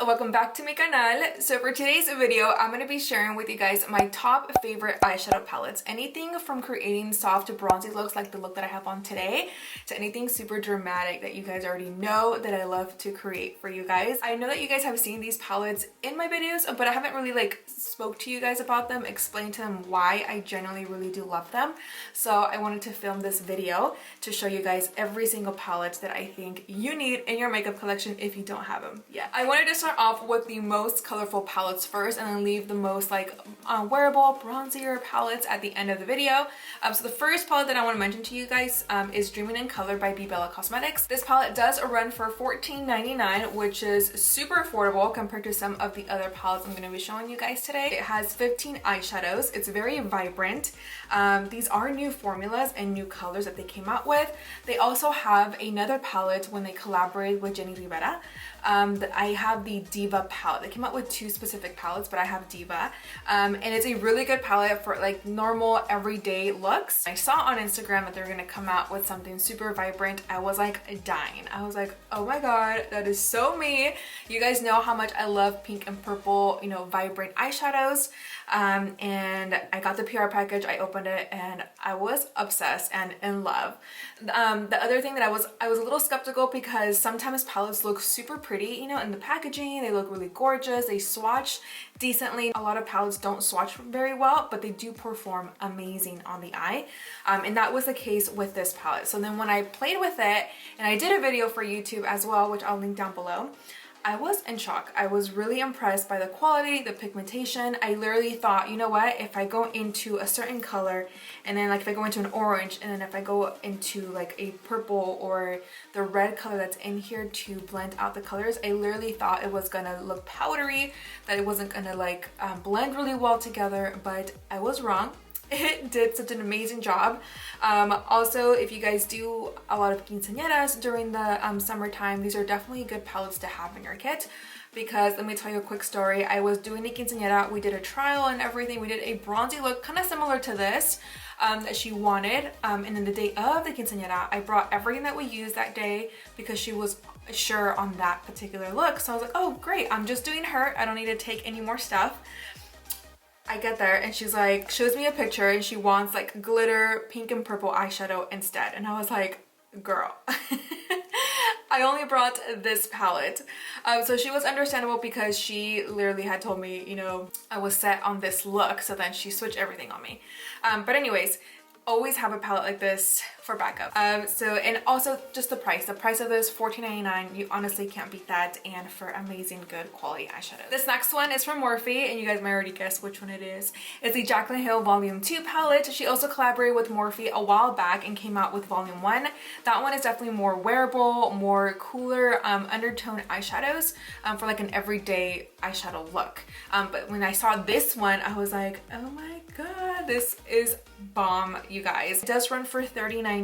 Welcome back to my canal. So for today's video, I'm going to be sharing with you guys my top favorite eyeshadow palettes. Anything from creating soft bronzy looks like the look that I have on today to anything super dramatic that you guys already know that I love to create for you guys. I know that you guys have seen these palettes in my videos, but I haven't really spoke to you guys about them, explained to them why I genuinely really do love them. So I wanted to film this video to show you guys every single palette that I think you need in your makeup collection if you don't have them yet. I wanted to start off with the most colorful palettes first and then leave the most wearable bronzier palettes at the end of the video. So the first palette that I want to mention to you guys is Dreaming in Color by BEBELLA Cosmetics. This palette does run for $14.99, which is super affordable compared to some of the other palettes I'm going to be showing you guys today. It has 15 eyeshadows. It's very vibrant. These are new formulas and new colors that they came out with. They also have another palette when they collaborated with Jenny Rivera. I have the Diva palette. They came out with two specific palettes, but I have Diva. And it's a really good palette for normal everyday looks. I saw on Instagram that they're gonna come out with something super vibrant. I was dying. I was like, oh my god, that is so me. You guys know how much I love pink and purple, vibrant eyeshadows. And I got the PR package, I opened it, and I was obsessed and in love. The other thing that I was a little skeptical because sometimes palettes look super pretty, in the packaging. They look really gorgeous. They swatch decently. A lot of palettes don't swatch very well, but they do perform amazing on the eye. And that was the case with this palette. So then when I played with it, and I did a video for YouTube as well, which I'll link down below, I was in shock. I was really impressed by the quality, the pigmentation. I literally thought, you know what, if I go into a certain color and then if I go into an orange and then if I go into a purple or the red color that's in here to blend out the colors, I literally thought it was gonna look powdery, that it wasn't gonna blend really well together, but I was wrong. It did such an amazing job. Also, if you guys do a lot of quinceañeras during the summertime, these are definitely good palettes to have in your kit. Because let me tell you a quick story. I was doing a quinceañera, we did a trial and everything. We did a bronzy look kind of similar to this that she wanted. And then the day of the quinceañera, I brought everything that we used that day because she was sure on that particular look. So I was like, oh great, I'm just doing her. I don't need to take any more stuff. I get there and she's like, shows me a picture and she wants glitter pink and purple eyeshadow instead. And I was like, girl, I only brought this palette. So she was understandable because she literally had told me, I was set on this look. So then she switched everything on me. But anyways, always have a palette like this for backup. And also just the price of this, $14.99. You honestly can't beat that, and for amazing good quality eyeshadow. This next one is from Morphe, and you guys might already guess which one it is. It's the JACLYN Hill Volume 2 palette. She also collaborated with Morphe a while back and came out with Volume 1. That one is definitely more wearable, more cooler undertone eyeshadows for an everyday eyeshadow look. But when I saw this one, I was like, oh my god, this is bomb, you guys. It does run for $39.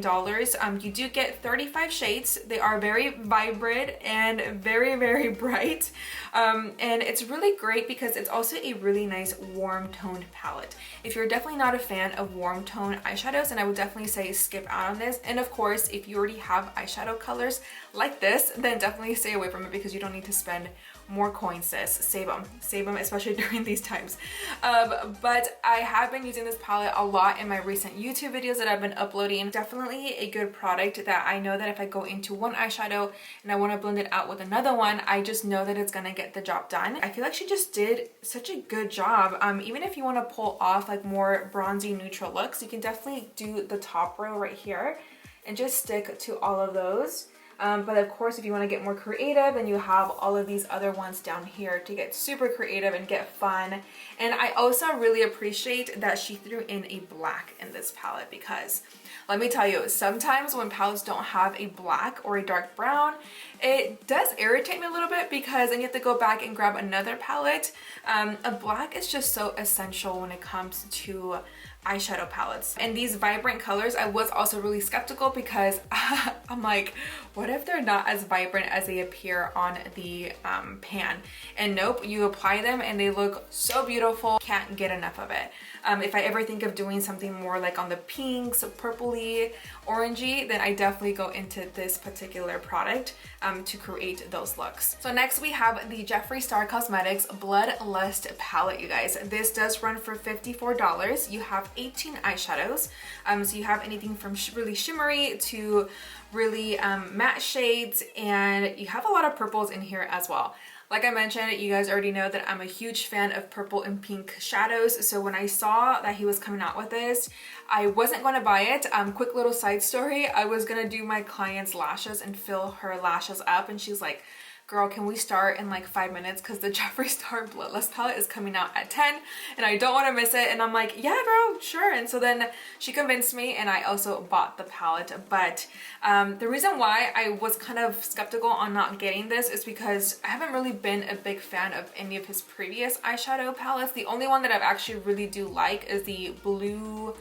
You do get 35 shades. They are very vibrant and very, very bright. And it's really great because it's also a really nice warm toned palette. If you're definitely not a fan of warm tone eyeshadows, then I would definitely say skip out on this. And of course, if you already have eyeshadow colors like this, then definitely stay away from it because you don't need to spend more coins, sis. Save them, especially during these times. But I have been using this palette a lot in my recent YouTube videos that I've been uploading. Definitely a good product that I know that if I go into one eyeshadow and I want to blend it out with another one, I just know that it's gonna get the job done. I feel like she just did such a good job. Even if you want to pull off more bronzy neutral looks, you can definitely do the top row right here and just stick to all of those. But of course, if you want to get more creative, then you have all of these other ones down here to get super creative and get fun. And I also really appreciate that she threw in a black in this palette because let me tell you, sometimes when palettes don't have a black or a dark brown, it does irritate me a little bit because then you have to go back and grab another palette. A black is just so essential when it comes to eyeshadow palettes. And these vibrant colors, I was also really skeptical because I'm like, what if they're not as vibrant as they appear on the pan? And nope, you apply them and they look so beautiful. Can't get enough of it. If I ever think of doing something more like on the pinks, purpley, orangey, then I definitely go into this particular product to create those looks. So next we have the Jeffree Star Cosmetics Bloodlust palette, you guys. This does run for $54. You have 18 eyeshadows. So you have anything from really shimmery to really matte shades, and you have a lot of purples in here as well. Like I mentioned, you guys already know that I'm a huge fan of purple and pink shadows. So when I saw that he was coming out with this, I wasn't going to buy it. Quick little side story. I was going to do my client's lashes and fill her lashes up. And she's like, girl, can we start in like 5 minutes? Because the Jeffree Star Bloodlust palette is coming out at 10 and I don't want to miss it. And I'm like, yeah, girl, sure. And so then she convinced me and I also bought the palette. But the reason why I was kind of skeptical on not getting this is because I haven't really been a big fan of any of his previous eyeshadow palettes. The only one that I've actually really do like is the Blue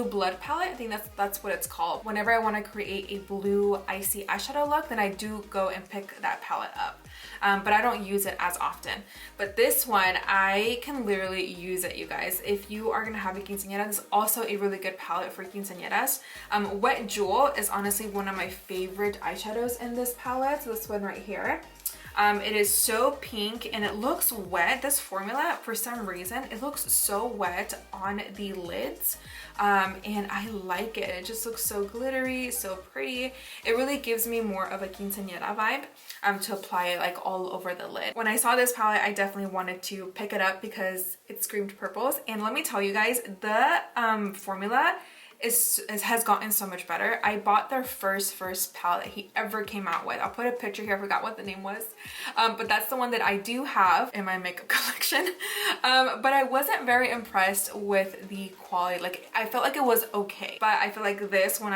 Blood palette. I think that's what it's called. Whenever I want to create a blue icy eyeshadow look, then I do go and pick that palette up. But I don't use it as often. But this one, I can literally use it, you guys. If you are gonna have a quinceañera, this is also a really good palette for quinceañeras. Wet Jewel is honestly one of my favorite eyeshadows in this palette. So this one right here. It is so pink and it looks wet. This formula, for some reason, it looks so wet on the lids. And I like it. It just looks so glittery, so pretty. It really gives me more of a quinceañera vibe to apply it like all over the lid. When I saw this palette, I definitely wanted to pick it up because it screamed purples. And let me tell you guys, the formula has gotten so much better. I bought their first palette that he ever came out with. I'll put a picture here. I forgot what the name was. But that's the one that I do have in my makeup collection. But I wasn't very impressed with the quality. Like, I felt like it was okay. But I feel like this, when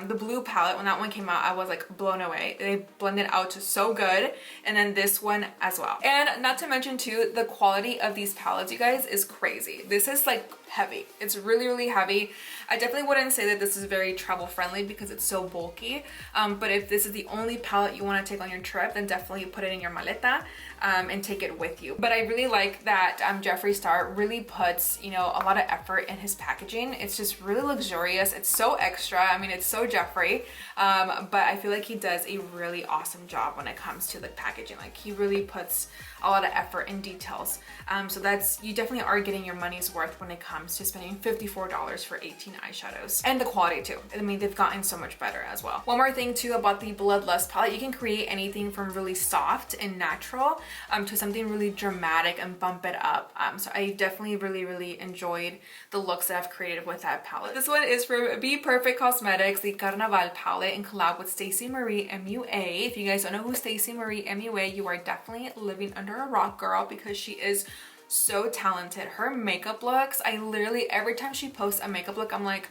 the blue palette, when that one came out, I was like blown away. They blended out so good. And then this one as well. And not to mention too, the quality of these palettes, you guys, is crazy. This is like heavy. It's really, really heavy. I definitely wouldn't say that this is very travel friendly because it's so bulky. But if this is the only palette you want to take on your trip, then definitely put it in your maleta and take it with you. But I really like that Jeffree Star really puts, you know, a lot of effort in his packaging. It's just really luxurious. It's so extra. I mean, it's so Jeffree. But I feel like he does a really awesome job when it comes to the packaging. Like, he really puts a lot of effort and details. So you definitely are getting your money's worth when it comes to spending $54 for 18 eyeshadows. And the quality too. I mean, they've gotten so much better as well. One more thing too about the Bloodlust palette, you can create anything from really soft and natural to something really dramatic and bump it up. So I definitely really enjoyed the looks that I've created with that palette. This one is from BPERFECT Cosmetics, the Carnival palette in collab with Staciemarie MUA. If you guys don't know who Staciemarie MUA, you are definitely living under a rock, girl, because she is so talented. Her makeup looks, I literally, every time she posts a makeup look, I'm like,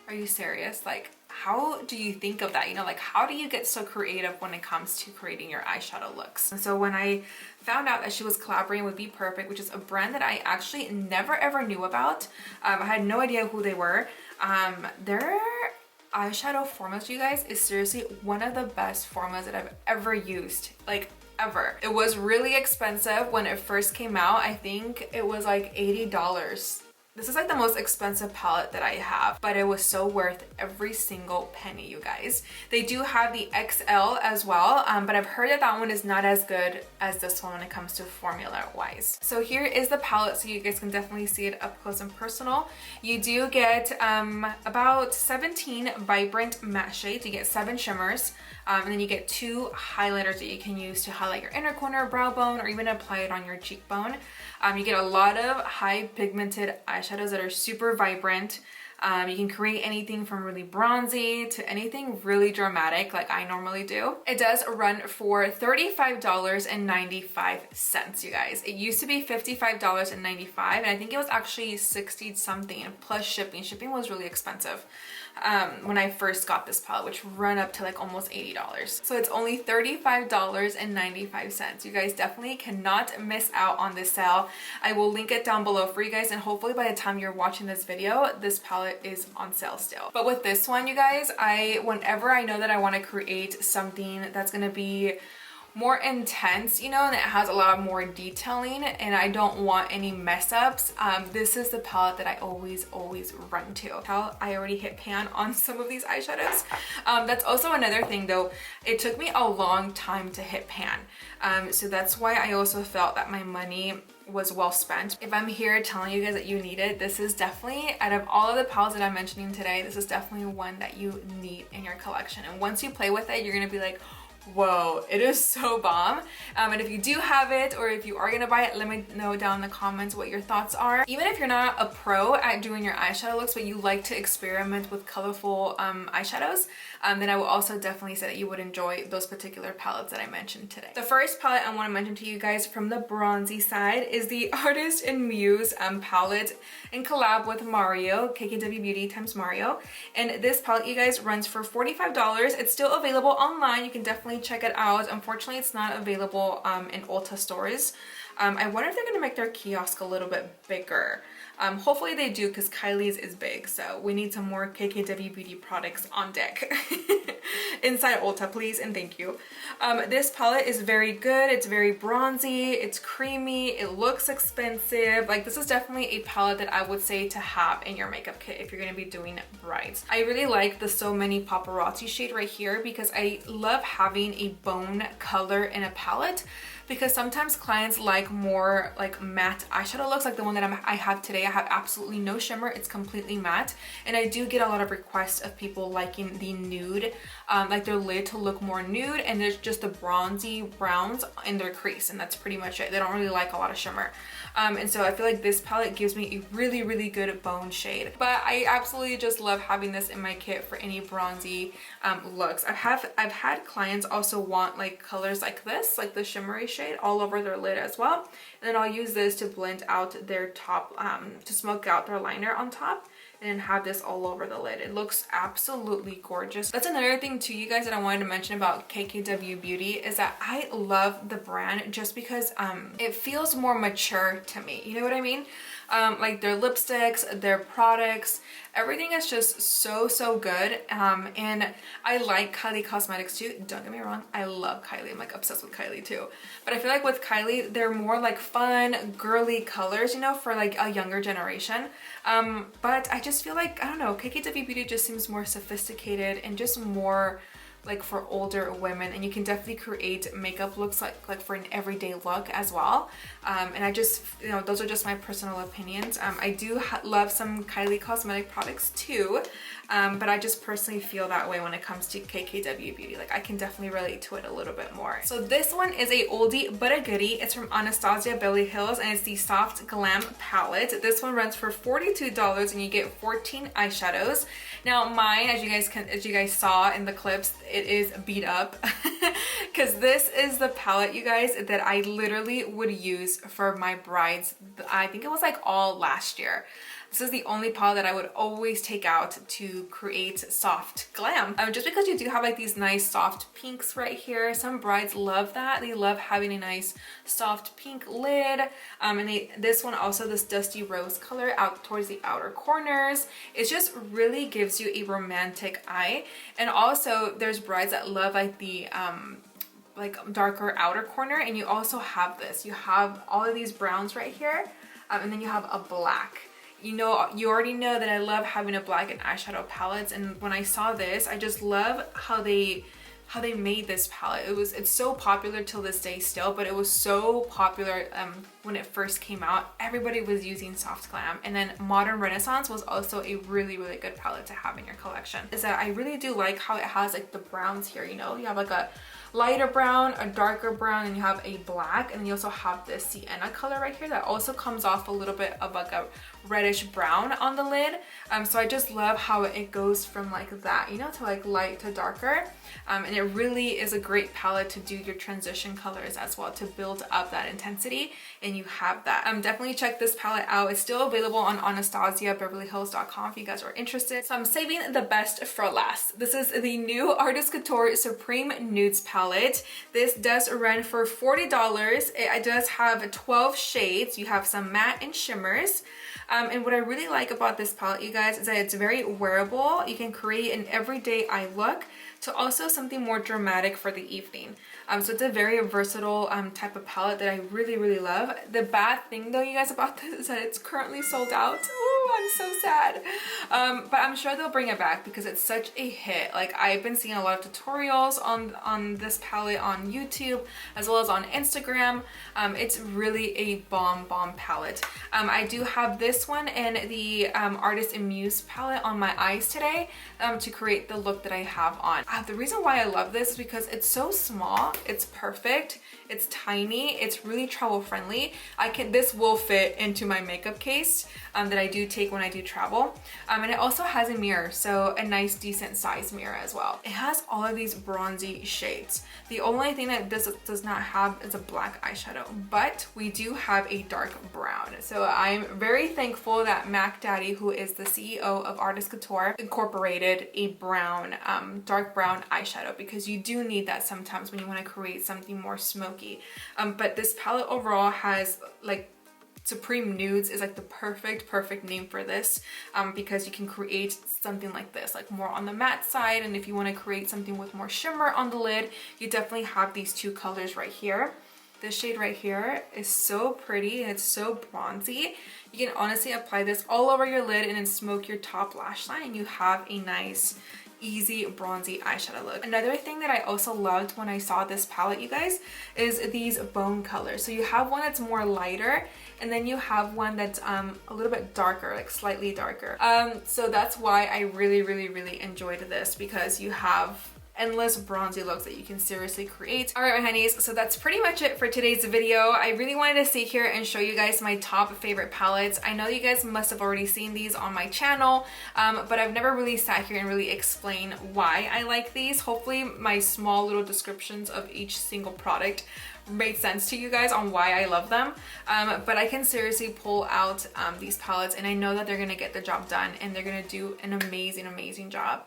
are you serious? Like, how do you think of that? You know, like, how do you get so creative when it comes to creating your eyeshadow looks? And so when I found out that she was collaborating with BPERFECT, which is a brand that I actually never ever knew about, I had no idea who they were. Their eyeshadow formulas, you guys, is seriously one of the best formulas that I've ever used. Like, ever. It was really expensive when it first came out. I think it was like $80. This is like the most expensive palette that I have, but it was so worth every single penny, you guys. They do have the XL as well, but I've heard that that one is not as good as this one when it comes to formula wise. So here is the palette, so you guys can definitely see it up close and personal. You do get about 17 vibrant matte shades. You get 7 shimmers, and then you get 2 highlighters that you can use to highlight your inner corner, brow bone, or even apply it on your cheekbone. You get a lot of high pigmented eyeshadows that are super vibrant. You can create anything from really bronzy to anything really dramatic like I normally do. It does run for $35.95, you guys. It used to be $55.95 and I think it was actually 60 something plus shipping. Shipping was really expensive when I first got this palette, which run up to like almost $80. So it's only $35.95. You guys definitely cannot miss out on this sale. I will link it down below for you guys, and hopefully by the time you're watching this video, this palette is on sale still. But with this one, you guys, whenever I know that I want to create something that's gonna be more intense, you know, and it has a lot more detailing and I don't want any mess ups, this is the palette that I always run to. I already hit pan on some of these eyeshadows. That's also another thing though, it took me a long time to hit pan, so that's why I also felt that my money was well spent. If I'm here telling you guys that you need it, this is definitely, out of all of the palettes that I'm mentioning today, this is definitely one that you need in your collection. And once you play with it, you're gonna be like, whoa, it is so bomb. And if you do have it, or if you are gonna buy it, let me know down in the comments what your thoughts are. Even if you're not a pro at doing your eyeshadow looks, but you like to experiment with colorful eyeshadows, then I will also definitely say that you would enjoy those particular palettes that I mentioned today. The first palette I want to mention to you guys from the bronzy side is the Artist in Muse palette in collab with Mario, KKW Beauty times Mario. And this palette, you guys, runs for $45. It's still available online. You can definitely check it out. Unfortunately, it's not available in Ulta stores. I wonder if they're gonna make their kiosk a little bit bigger. Hopefully they do, because Kylie's is big, so we need some more KKW Beauty products on deck. Inside Ulta, please and thank you. This palette is very good. It's very bronzy, it's creamy, it looks expensive. Like, this is definitely a palette that I would say to have in your makeup kit if you're gonna be doing brides. I really like the So Many Paparazzi shade right here because I love having a bone color in a palette, because sometimes clients like more like matte eyeshadow looks, like the one that I have today. I have absolutely no shimmer, it's completely matte, and I do get a lot of requests of people liking the nude, like their lid to look more nude, and there's just the bronzy browns in their crease, and that's pretty much it. They don't really like a lot of shimmer. And so I feel like this palette gives me a really good bone shade. But I absolutely just love having this in my kit for any bronzy looks. I've had clients also want like colors like this, like the shimmery shade all over their lid as well. And then I'll use this to blend out their top, to smoke out their liner on top, and then have this all over the lid. It looks absolutely gorgeous. That's another thing too, you guys, that I wanted to mention about KKW Beauty is that I love the brand just because it feels more mature to me. You know what I mean? Like their lipsticks, their products, everything is just so good. And I like Kylie Cosmetics too. Don't get me wrong, I love Kylie. I'm like obsessed with Kylie too. But I feel like with Kylie, they're more like fun, girly colors, you know, for like a younger generation. But I just feel like, I don't know, KKW Beauty just seems more sophisticated and just more like for older women, and you can definitely create makeup looks like for an everyday look as well. And I just, you know, those are just my personal opinions. I do love some Kylie cosmetic products too, but I just personally feel that way when it comes to KKW Beauty. Like, I can definitely relate to it a little bit more. So this one is a oldie but a goodie. It's from Anastasia Beverly Hills, and it's the Soft Glam palette. This one runs for $42 and you get 14 eyeshadows. Now mine, as you guys saw in the clips, it is beat up because this is the palette, you guys, that I literally would use for my brides. I think it was like all last year. This is the only palette that I would always take out to create soft glam. Just because you do have like these nice soft pinks right here. Some brides love that. They love having a nice soft pink lid. And this one also, this dusty rose color out towards the outer corners. It just really gives you a romantic eye. And also there's brides that love like the like darker outer corner, and you also have this. You have all of these browns right here, and then you have a black. You know, you already know that I love having a black and eyeshadow palettes, and when I saw this, I just love how they made this palette. It's so popular till this day still, but it was so popular when it first came out. Everybody was using Soft Glam, and then Modern Renaissance was also a really good palette to have in your collection. Is that I really do like how it has like the browns here, you know, you have like a lighter brown, a darker brown, and you have a black, and then you also have this sienna color right here that also comes off a little bit of like a reddish brown on the lid. So I just love how it goes from like that, you know, to like light to darker. And it really is a great palette to do your transition colors as well, to build up that intensity, and you have that. Definitely check this palette out. It's still available on AnastasiaBeverlyHills.com if you guys are interested. So I'm saving the best for last. This is the new Artist Couture Supreme Nudes palette. This does run for $40. It does have 12 shades. You have some matte and shimmers. And what I really like about this palette, you guys, is that it's very wearable. You can create an everyday eye look to also something more dramatic for the evening. So it's a very versatile type of palette that I really, really love. The bad thing though, you guys, about this is that it's currently sold out. Ooh, I'm so sad. But I'm sure they'll bring it back because it's such a hit. Like, I've been seeing a lot of tutorials on this palette on YouTube as well as on Instagram. It's really a bomb palette. I do have this one and the Artist in Muse palette on my eyes today to create the look that I have on. The reason why I love this is because it's so small, it's perfect, it's tiny, it's really travel friendly. This will fit into my makeup case that I do take when I do travel. And it also has a mirror, so a nice decent size mirror as well. It has all of these bronzy shades. The only thing that this does not have is a black eyeshadow, but we do have a dark brown. So I'm very thankful that Mac Daddy, who is the CEO of Artist Couture, incorporated a brown, dark brown eyeshadow, because you do need that sometimes when you want to create something more smoky. But this palette overall has like Supreme Nudes is like the perfect name for this, because you can create something like this, like more on the matte side, and if you want to create something with more shimmer on the lid, you definitely have these two colors right here. This shade right here is so pretty and it's so bronzy. You can honestly apply this all over your lid and then smoke your top lash line, and you have a nice easy bronzy eyeshadow look. Another thing that I also loved when I saw this palette, you guys, is these bone colors. So you have one that's more lighter, and then you have one that's a little bit darker, like slightly darker. So that's why I really enjoyed this, because you have endless bronzy looks that you can seriously create. All right, my honeys, so that's pretty much it for today's video. I really wanted to sit here and show you guys my top favorite palettes. I know you guys must have already seen these on my channel, but I've never really sat here and really explained why I like these. Hopefully my small little descriptions of each single product made sense to you guys on why I love them. But I can seriously pull out these palettes, and I know that they're gonna get the job done, and they're gonna do an amazing job.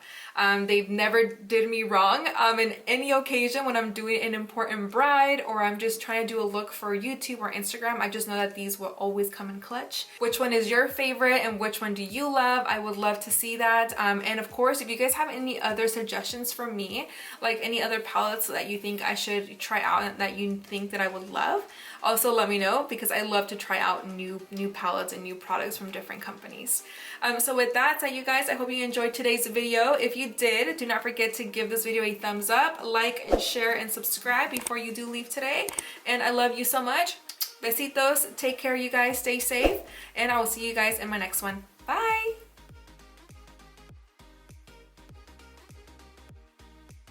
They've never did me wrong in any occasion when I'm doing an important bride, or I'm just trying to do a look for YouTube or Instagram. I just know that these will always come in clutch. Which one is your favorite and which one do you love? I would love to see that. And of course, if you guys have any other suggestions for me, like any other palettes that you think I should try out and that you think that I would love, also let me know, because I love to try out new palettes and new products from different companies. So with that said, you guys, I hope you enjoyed today's video. If you did, do not forget to give this video a thumbs up, like and share and subscribe before you do leave today. And I love you so much. Besitos. Take care, you guys. Stay safe, and I will see you guys in my next one. Bye.